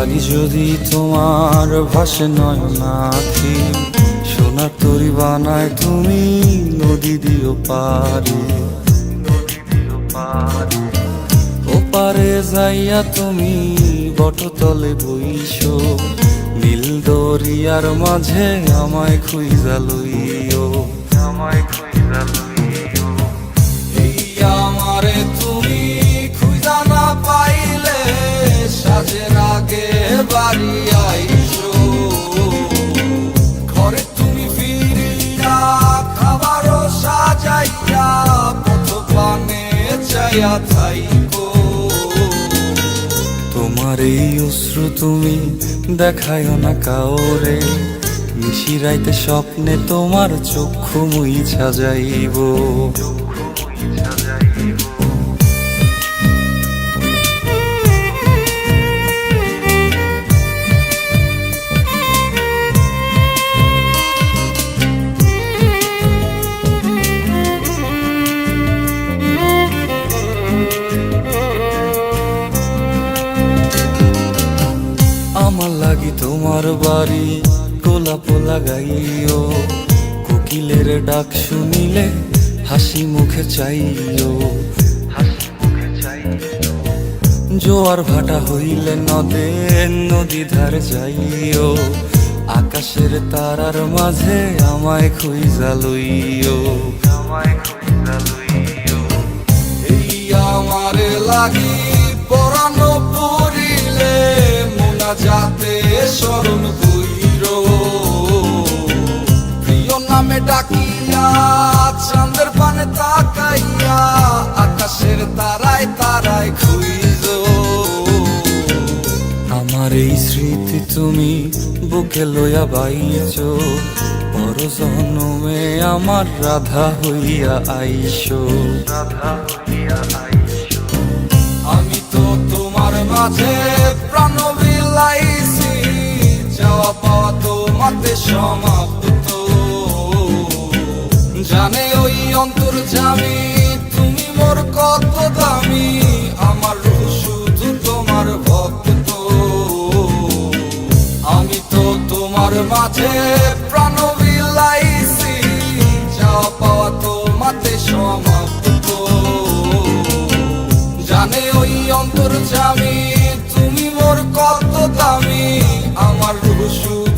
লাগি যদি তোমার ভাসে নয়নাখি, সোনার তরি বানায় তুমি নদী দিও পারে। ওপারে যাইয়া তুমি বটতলে বইসো, নীল দরিয়ার মাঝে আমায় খুঁজা লইও, আমায় খুঁজা লইও। এই আমারে তুমি খুঁজা না পাইলে সাজের আগে বাড়ি আইসো, ঘরে তুমি ফিরিয়া খাবারও সাজাইয়া পথ পানে চাইয়া থাইকো। তোমার এই অশ্রু তুমি দেখায় না কাউরে, নিশিরাইতে স্বপ্নে তোমার চক্ষু মুইছা যাইব। আমার লাগি তোমার বাড়ি গোলাপ লাগাইও, কোকিলের ডাক শুনিলে হাসি মুখে চাইও, হাসি মুখে চাইও। জোয়ার ভাটা হইলে নদে নদী ধারে যাইও, আকাশের তারার মাঝে আমায় খুঁজা লইও, আমায় খুঁজা লইও। এই আমারে লাগি পরানো পড়িলে যাতে স্মরণ কইরো, প্রিয় নামে ডাকিয়া চাঁদের পানে তাকাইয়া আকাশের তারায় তারায় খুঁজো। আমার এই স্মৃতি তুমি বুকে লইয়া বাইছো, পর জন্মে আমার রাধা হইয়া আইসো, রাধা হইয়া আইসো। আমি তো তোমার মাঝে প্রাণ বিলাইছি, যাওয়া পাওয়া তোমাতে সমাপ্ত। জানে ওই অন্তর্যামী তুমি মোর কত দামি, আমার রূহ শুধু তোমার ভক্ত। আমি তো তোমার মাঝে প্রাণ বিলাইছি, যাওয়া পাওয়া তোমাতে সমাপ্ত। জানে ওই অন্তর্যামী তুমি মোর কত দামি, আমার রূহ শুধু